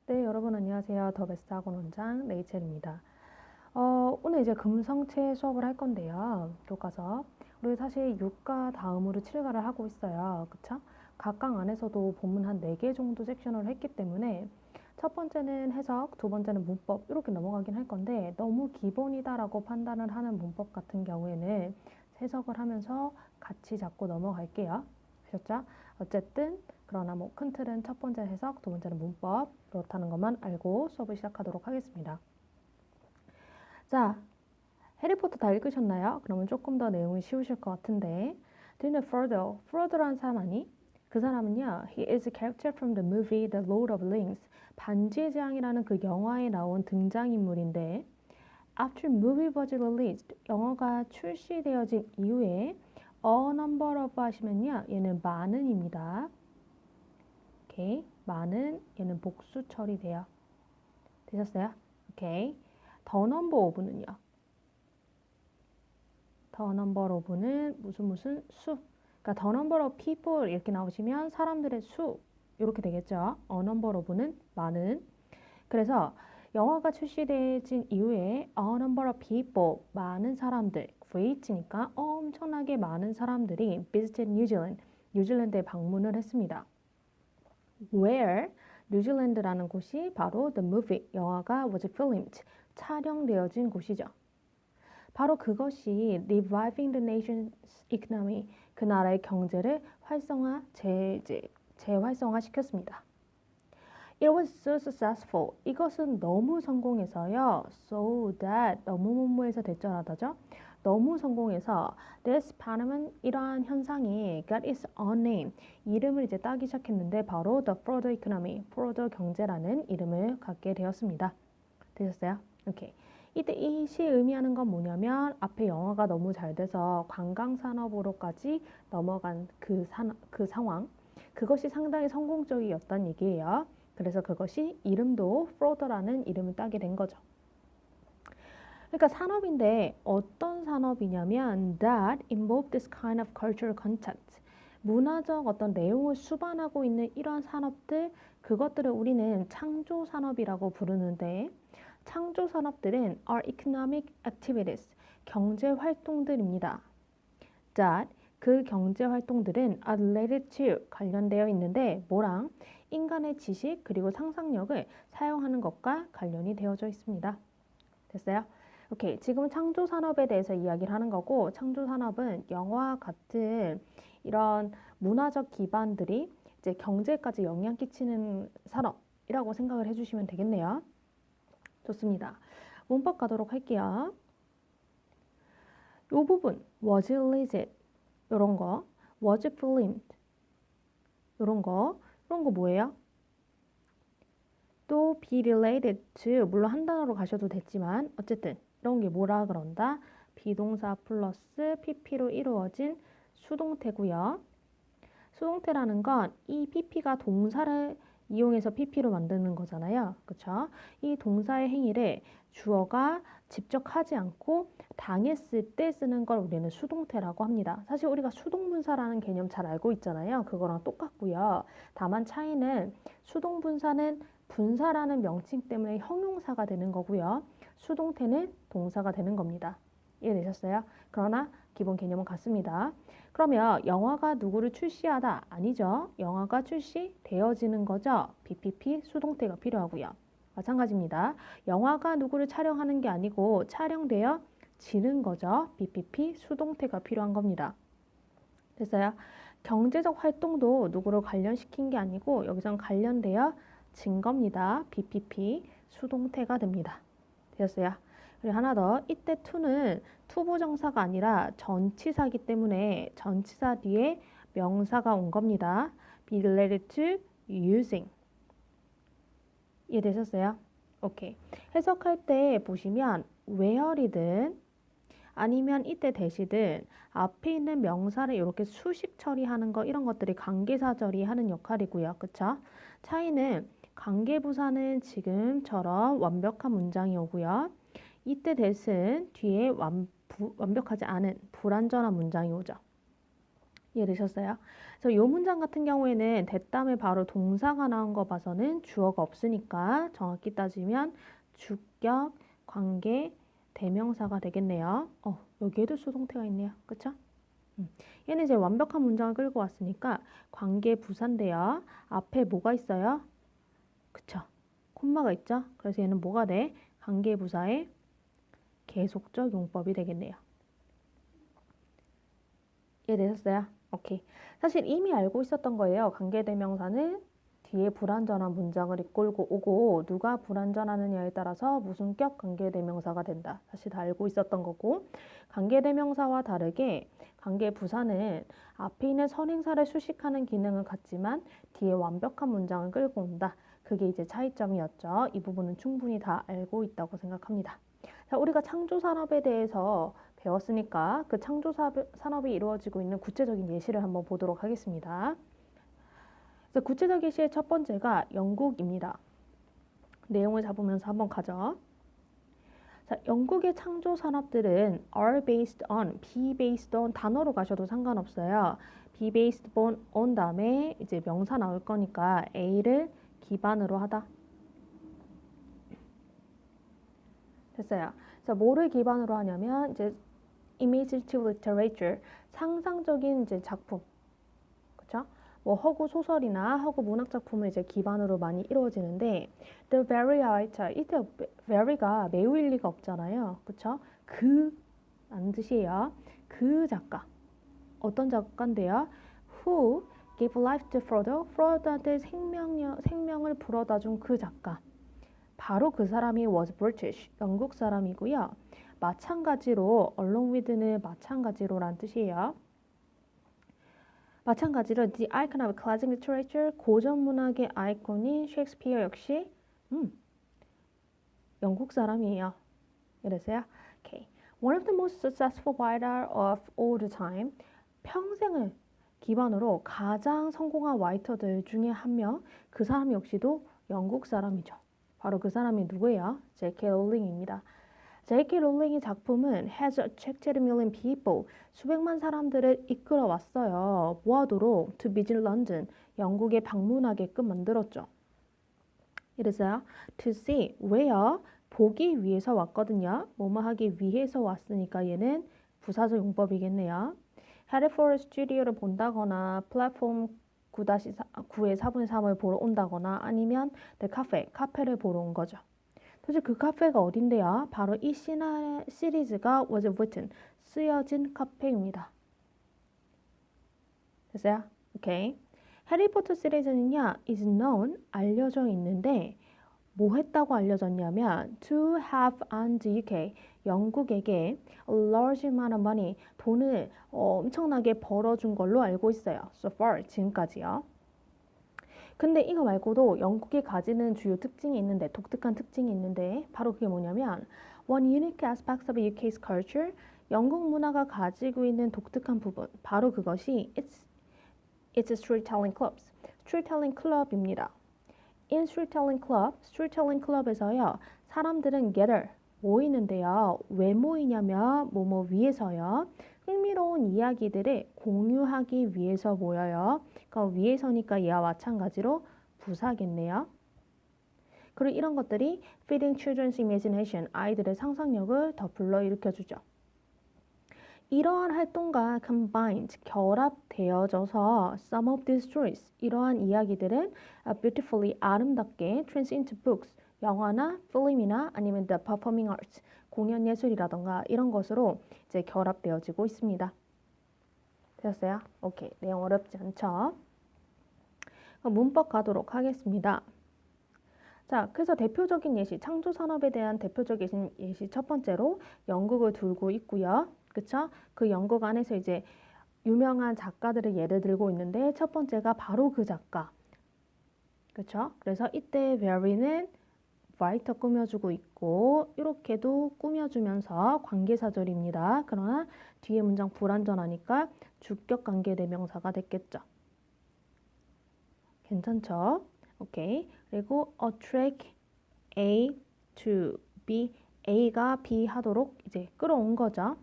네, 여러분 안녕하세요. 더 베스트 학원 원장 레이첼입니다. 오늘 이제 금성체 수업을 할 건데요. 교과서. 우리 사실 6과 다음으로 7과를 하고 있어요. 그쵸? 각 강 안에서도 본문 한 4개 정도 섹션을 했기 때문에 첫 번째는 해석, 두 번째는 문법 이렇게 넘어가긴 할 건데 너무 기본이다라고 판단을 하는 문법 같은 경우에는 해석을 하면서 같이 잡고 넘어갈게요. 아셨죠? 어쨌든 그러나 뭐 큰 틀은 첫 번째 해석, 두 번째는 문법 그렇다는 것만 알고 수업을 시작하도록 하겠습니다. 자, 해리포터 다 읽으셨나요? 그러면 조금 더 내용이 쉬우실 것 같은데 Do you know Frodo? Frodo라는 사람 아니? 그 사람은요 He is a character from the movie The Lord of the Rings 반지의 제왕이라는 그 영화에 나온 등장인물인데 After movie was released 영화가 출시되어진 이후에 A number of 하시면요 얘는 많은입니다. 오케이. 많은 얘는 복수 처리돼요. 되셨어요? 오케이. 더 넘버 오브는요. 더 넘버 오브는 무슨 수. 그러니까 더 넘버 오브 people 이렇게 나오시면 사람들의 수 이렇게 되겠죠. 어 넘버 오브는 많은. 그래서 영화가 출시되진 이후에 a number of people 많은 사람들 great니까 엄청나게 많은 사람들이 visited New Zealand 뉴질랜드에 방문을 했습니다. Where 뉴질랜드라는 곳이 바로 the movie 영화가 was filmed 촬영되어진 곳이죠. 바로 그것이 reviving the nation's economy 그 나라의 경제를 재활성화 시켰습니다. It was so successful 이것은 너무 성공해서요. So that 너무에서 대절하다죠. 너무 성공해서 this phenomenon 이러한 현상이 got its own name 이름을 이제 따기 시작했는데 바로 the Frodo economy, Frodo 경제라는 이름을 갖게 되었습니다. 되셨어요? 오케이. 이때 이 시 의미하는 건 뭐냐면 앞에 영화가 너무 잘 돼서 관광 산업으로까지 넘어간 그 상황 그것이 상당히 성공적이었던 얘기예요. 그래서 그것이 이름도 Frodo라는 이름을 따게 된 거죠. 그러니까 산업인데 어떤 산업이냐면 that involve this kind of cultural contact. 문화적 어떤 내용을 수반하고 있는 이러한 산업들 그것들을 우리는 창조 산업이라고 부르는데 창조 산업들은 are economic activities 경제 활동들입니다. that 그 경제 활동들은 are related to 관련되어 있는데 뭐랑 인간의 지식 그리고 상상력을 사용하는 것과 관련이 되어져 있습니다. 됐어요? 오케이. 지금 창조 산업에 대해서 이야기를 하는 거고 창조 산업은 영화와 같은 이런 문화적 기반들이 이제 경제까지 영향 끼치는 산업이라고 생각을 해주시면 되겠네요. 좋습니다. 문법 가도록 할게요. 이 부분 was released 이런 거 was filmed 이런 거 뭐예요? 또 be related to 물론 한 단어로 가셔도 됐지만 어쨌든 이런 게 뭐라 그런다? 비동사 플러스 pp로 이루어진 수동태고요. 수동태라는 건 이 pp가 동사를 이용해서 pp로 만드는 거잖아요. 그쵸? 이 동사의 행위를 주어가 직접 하지 않고 당했을 때 쓰는 걸 우리는 수동태라고 합니다. 사실 우리가 수동분사라는 개념 잘 알고 있잖아요. 그거랑 똑같고요. 다만 차이는 수동분사는 분사라는 명칭 때문에 형용사가 되는 거고요. 수동태는 동사가 되는 겁니다. 이해되셨어요? 그러나 기본 개념은 같습니다. 그러면 영화가 누구를 출시하다? 아니죠. 영화가 출시되어지는 거죠. BPP 수동태가 필요하고요. 마찬가지입니다. 영화가 누구를 촬영하는 게 아니고 촬영되어지는 거죠. BPP 수동태가 필요한 겁니다. 됐어요? 경제적 활동도 누구를 관련시킨 게 아니고 여기선 관련되어진 겁니다. BPP 수동태가 됩니다. 되었어요? 그리고 하나 더 이때 to는 투부정사가 아니라 전치사이기 때문에 전치사 뒤에 명사가 온 겁니다. be related to using 이해되셨어요? 오케이. 해석할 때 보시면 where이든 아니면 이때 대시든 앞에 있는 명사를 이렇게 수식 처리하는 거 이런 것들이 관계사 처리하는 역할이고요. 그쵸? 차이는 관계부사는 지금처럼 완벽한 문장이 오고요. 이때 대신 뒤에 완벽하지 않은 불완전한 문장이 오죠. 이해되셨어요? 그래서 이 문장 같은 경우에는 that 다음에 바로 동사가 나온 거 봐서는 주어가 없으니까 정확히 따지면 주격, 관계, 대명사가 되겠네요. 여기에도 수동태가 있네요. 그쵸? 얘는 이제 완벽한 문장을 끌고 왔으니까 관계 부사인데요. 앞에 뭐가 있어요? 그쵸? 콤마가 있죠? 그래서 얘는 뭐가 돼? 관계 부사의 계속적 용법이 되겠네요. 이해되셨어요? 오케이. 사실 이미 알고 있었던 거예요. 관계대명사는 뒤에 불완전한 문장을 이끌고 오고 누가 불완전하느냐에 따라서 무슨격 관계대명사가 된다. 사실 다 알고 있었던 거고 관계대명사와 다르게 관계부사는 앞에 있는 선행사를 수식하는 기능은 같지만 뒤에 완벽한 문장을 끌고 온다. 그게 이제 차이점이었죠. 이 부분은 충분히 다 알고 있다고 생각합니다. 자, 우리가 창조산업에 대해서 배웠으니까 그 창조 산업이 이루어지고 있는 구체적인 예시를 한번 보도록 하겠습니다. 그래서 구체적 예시의 첫 번째가 영국입니다. 내용을 잡으면서 한번 가죠. 자, 영국의 창조 산업들은 are based on, be based on 단어로 가셔도 상관없어요. be based on 다음에 이제 명사 나올 거니까 A를 기반으로 하다. 됐어요. 그래서 뭐를 기반으로 하냐면 이제 imaginative literature, 상상적인 이제 작품, 그렇죠? 뭐 허구 소설이나 허구 문학 작품을 이제 기반으로 많이 이루어지는데 the very writer, 이때 very가 매우일 리가 없잖아요, 그렇죠? 라는 뜻이에요. 그 작가, 어떤 작가인데요? Who gave life to Frodo, 프로도한테 생명을 불어다 준 그 작가. 바로 그 사람이 was British, 영국 사람이고요. 마찬가지로 along with는 마찬가지로란 뜻이에요. 마찬가지로 the icon of classic literature, 고전 문학의 아이콘인 셰익스피어 역시 영국 사람이에요. 이랬어요. Okay. One of the most successful writer of all the time, 평생을 기반으로 가장 성공한 라이터들 중에 한 명, 그 사람 역시도 영국 사람이죠. 바로 그 사람이 누구예요? J.K. 롤링입니다. J.K. 롤링의 작품은 has attracted million people, 수백만 사람들을 이끌어왔어요. 뭐하도록? To visit London, 영국에 방문하게끔 만들었죠. 이래서요. To see, where? 보기 위해서 왔거든요. 뭐뭐 하기 위해서 왔으니까 얘는 부사적 용법이겠네요. Headed for a studio를 본다거나 플랫폼 9-9의 4분의 3을 보러 온다거나 아니면 the cafe, 카페를 보러 온 거죠. 도대체 그 카페가 어딘데요? 바로 이 시리즈가 was written, 쓰여진 카페입니다. 됐어요? 오케이. 해리포터 시리즈는요, is known, 알려져 있는데 뭐 했다고 알려졌냐면 to have earned the UK, 영국에게 a large amount of money, 돈을 엄청나게 벌어준 걸로 알고 있어요. So far, 지금까지요. 근데 이거 말고도 영국이 가지는 주요 특징이 있는데, 독특한 특징이 있는데 바로 그게 뭐냐면 one unique aspect of UK's culture, 영국 문화가 가지고 있는 독특한 부분, 바로 그것이 it's storytelling clubs, storytelling club입니다. In storytelling club, storytelling club에서요, 사람들은 gather, 모이는데요. 왜 모이냐면 뭐뭐 위해서요. 흥미로운 이야기들을 공유하기 위해서 모여요. 그러니까 위해서니까 얘와 마찬가지로 부사겠네요. 그리고 이런 것들이 feeding children's imagination, 아이들의 상상력을 더 불러일으켜주죠. 이러한 활동과 combined, 결합되어져서 some of these stories, 이러한 이야기들은 beautifully, 아름답게 trans into books, 영화나 필름이나 아니면 the performing arts, 공연 예술이라던가 이런 것으로 이제 결합되어지고 있습니다. 되셨어요? 오케이. 내용 어렵지 않죠? 그럼 문법 가도록 하겠습니다. 자, 그래서 대표적인 예시, 창조 산업에 대한 대표적인 예시 첫 번째로 영국을 두고 있고요. 그쵸? 그 영국 안에서 이제 유명한 작가들을 예를 들고 있는데 첫 번째가 바로 그 작가. 그쵸? 그래서 이때 very는 writer 꾸며주고 있고 이렇게도 꾸며주면서 관계사절입니다. 그러나 뒤에 문장 불완전하니까 주격 관계대명사가 됐겠죠. 괜찮죠? 오케이. 그리고 attract A to B, A가 B 하도록 이제 끌어온 거죠.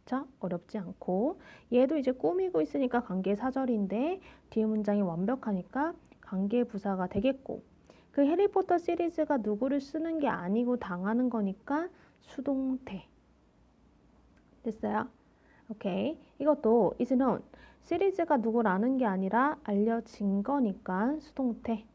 그쵸? 어렵지 않고 얘도 이제 꾸미고 있으니까 관계사절인데 뒤에 문장이 완벽하니까 관계부사가 되겠고 그 해리포터 시리즈가 누구를 쓰는 게 아니고 당하는 거니까 수동태. 됐어요? 오케이. 이것도 is known. 시리즈가 누구라는 게 아니라 알려진 거니까 수동태.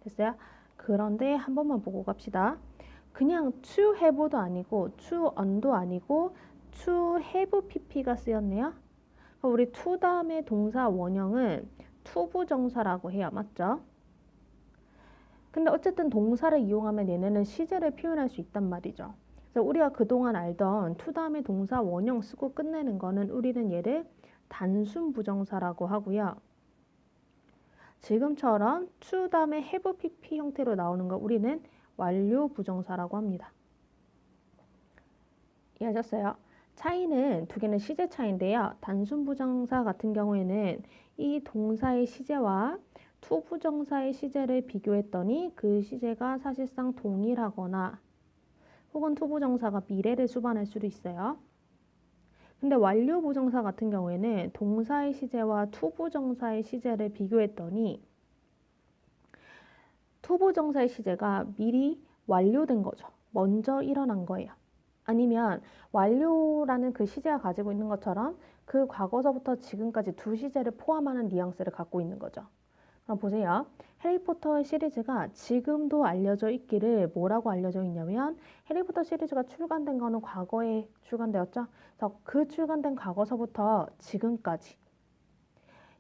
됐어요? 그런데 한 번만 보고 갑시다. 그냥 to have도 아니고 to on도 아니고 to have pp가 쓰였네요. 우리 to 다음에 동사 원형은 투부정사라고 해요. 맞죠? 근데 어쨌든 동사를 이용하면 얘네는 시제를 표현할 수 있단 말이죠. 그래서 우리가 그동안 알던 to 다음에 동사 원형 쓰고 끝내는 거는 우리는 얘를 단순 부정사라고 하고요. 지금처럼 to 다음에 have pp 형태로 나오는 거 우리는 완료 부정사라고 합니다. 이해하셨어요? 차이는 두 개는 시제 차이인데요. 단순 부정사 같은 경우에는 이 동사의 시제와 to 부정사의 시제를 비교했더니 그 시제가 사실상 동일하거나 혹은 to 부정사가 미래를 수반할 수도 있어요. 근데 완료 부정사 같은 경우에는 동사의 시제와 to 부정사의 시제를 비교했더니 to 부정사의 시제가 미리 완료된 거죠. 먼저 일어난 거예요. 아니면 완료라는 그 시제가 가지고 있는 것처럼 그 과거서부터 지금까지 두 시제를 포함하는 뉘앙스를 갖고 있는 거죠. 그럼 보세요. 해리포터 시리즈가 지금도 알려져 있기를 뭐라고 알려져 있냐면 해리포터 시리즈가 출간된 거는 과거에 출간되었죠. 그래서 그 출간된 과거서부터 지금까지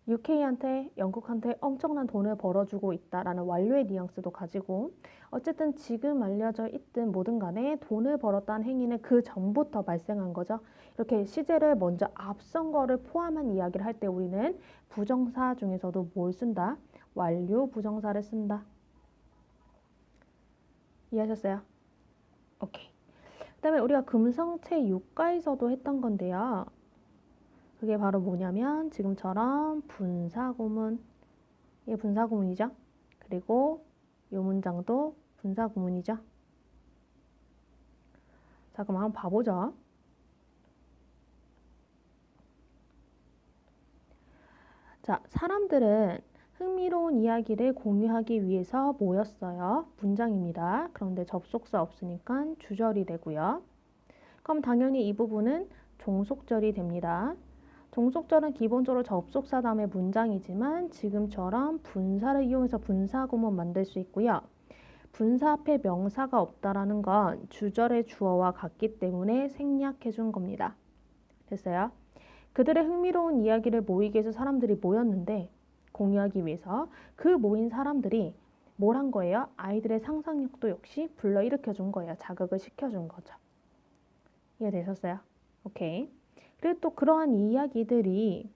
UK한테 영국한테 엄청난 돈을 벌어주고 있다라는 완료의 뉘앙스도 가지고 어쨌든 지금 알려져 있든 뭐든 간에 돈을 벌었다는 행위는 그 전부터 발생한 거죠. 이렇게 시제를 먼저 앞선 거를 포함한 이야기를 할 때 우리는 부정사 중에서도 뭘 쓴다? 완료 부정사를 쓴다. 이해하셨어요? 오케이. 그 다음에 우리가 금성체 유가에서도 했던 건데요. 그게 바로 뭐냐면 지금처럼 분사구문, 이게 분사구문이죠. 그리고 이 문장도 분사구문이죠. 자, 그럼 한번 봐보죠. 자, 사람들은 흥미로운 이야기를 공유하기 위해서 모였어요. 문장입니다. 그런데 접속사 없으니까 주절이 되고요. 그럼 당연히 이 부분은 종속절이 됩니다. 종속절은 기본적으로 접속사 다음에 문장이지만 지금처럼 분사를 이용해서 분사구문 만들 수 있고요. 분사 앞에 명사가 없다라는 건 주절의 주어와 같기 때문에 생략해 준 겁니다. 됐어요? 그들의 흥미로운 이야기를 모이기 위해서 사람들이 모였는데 공유하기 위해서 그 모인 사람들이 뭘 한 거예요? 아이들의 상상력도 역시 불러일으켜 준 거예요. 자극을 시켜준 거죠. 이해되셨어요? 오케이. 그리고 또 그러한 이야기들이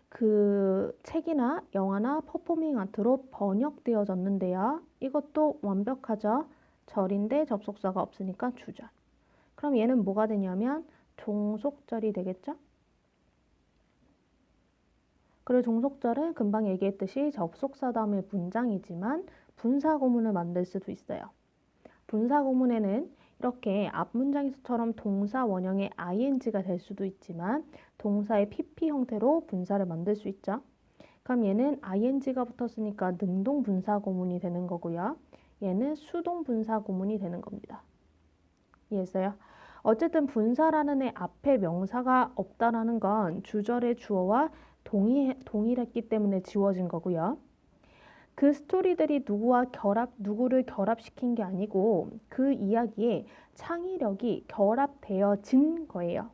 그 책이나 영화나 퍼포밍 아트로 번역되어졌는데요. 이것도 완벽하죠. 절인데 접속사가 없으니까 주절. 그럼 얘는 뭐가 되냐면 종속절이 되겠죠? 그리고 종속절은 금방 얘기했듯이 접속사 다음에 문장이지만 분사구문을 만들 수도 있어요. 분사구문에는 이렇게 앞 문장에서처럼 동사 원형의 ing가 될 수도 있지만 동사의 pp 형태로 분사를 만들 수 있죠. 그럼 얘는 ing가 붙었으니까 능동 분사구문이 되는 거고요. 얘는 수동 분사구문이 되는 겁니다. 이해했어요? 어쨌든 분사라는 애 앞에 명사가 없다라는 건 주절의 주어와 동일했기 때문에 지워진 거고요. 그 스토리들이 누구를 결합시킨 게 아니고 그 이야기에 창의력이 결합되어진 거예요.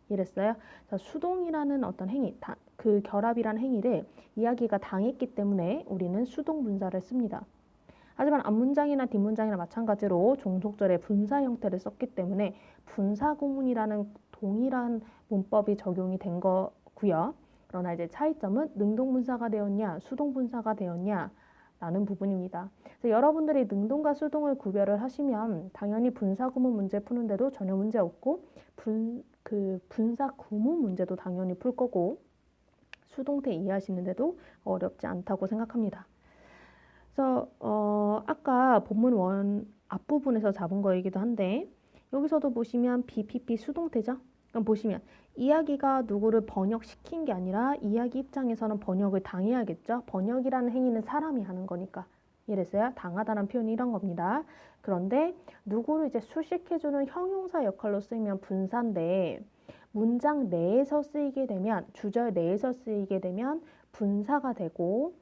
이랬어요. 수동이라는 어떤 행위, 그 결합이라는 행위를 이야기가 당했기 때문에 우리는 수동 분사를 씁니다. 하지만 앞문장이나 뒷문장이나 마찬가지로 종속절의 분사 형태를 썼기 때문에 분사구문이라는 동일한 문법이 적용이 된 거고요. 그러나 이제 차이점은 능동분사가 되었냐, 수동분사가 되었냐 라는 부분입니다. 그래서 여러분들이 능동과 수동을 구별을 하시면 당연히 분사구문 문제 푸는데도 전혀 문제 없고 분사구문 문제도 당연히 풀 거고 수동태 이해하시는데도 어렵지 않다고 생각합니다. 그래서 아까 본문 원 앞부분에서 잡은 거이기도 한데 여기서도 보시면 BPP 수동태죠. 그럼 보시면 이야기가 누구를 번역시킨 게 아니라 이야기 입장에서는 번역을 당해야겠죠. 번역이라는 행위는 사람이 하는 거니까. 이래서요. 당하다는 표현이 이런 겁니다. 그런데 누구를 이제 수식해주는 형용사 역할로 쓰이면 분사인데 문장 내에서 쓰이게 되면 주절 내에서 쓰이게 되면 분사가 되고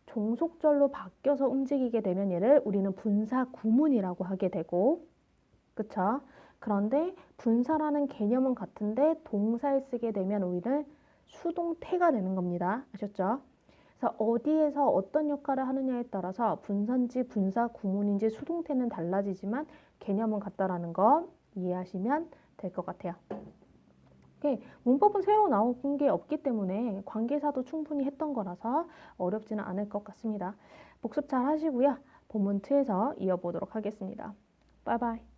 종속절로 바뀌어서 움직이게 되면 얘를 우리는 분사 구문이라고 하게 되고 그쵸? 그런데 분사라는 개념은 같은데 동사에 쓰게 되면 우리는 수동태가 되는 겁니다. 아셨죠? 그래서 어디에서 어떤 역할을 하느냐에 따라서 분사인지 분사 구문인지 수동태는 달라지지만 개념은 같다라는 거 이해하시면 될 것 같아요. 문법은 새로 나온 게 없기 때문에 관계사도 충분히 했던 거라서 어렵지는 않을 것 같습니다. 복습 잘 하시고요. 본문 2에서 이어보도록 하겠습니다. 바이바이.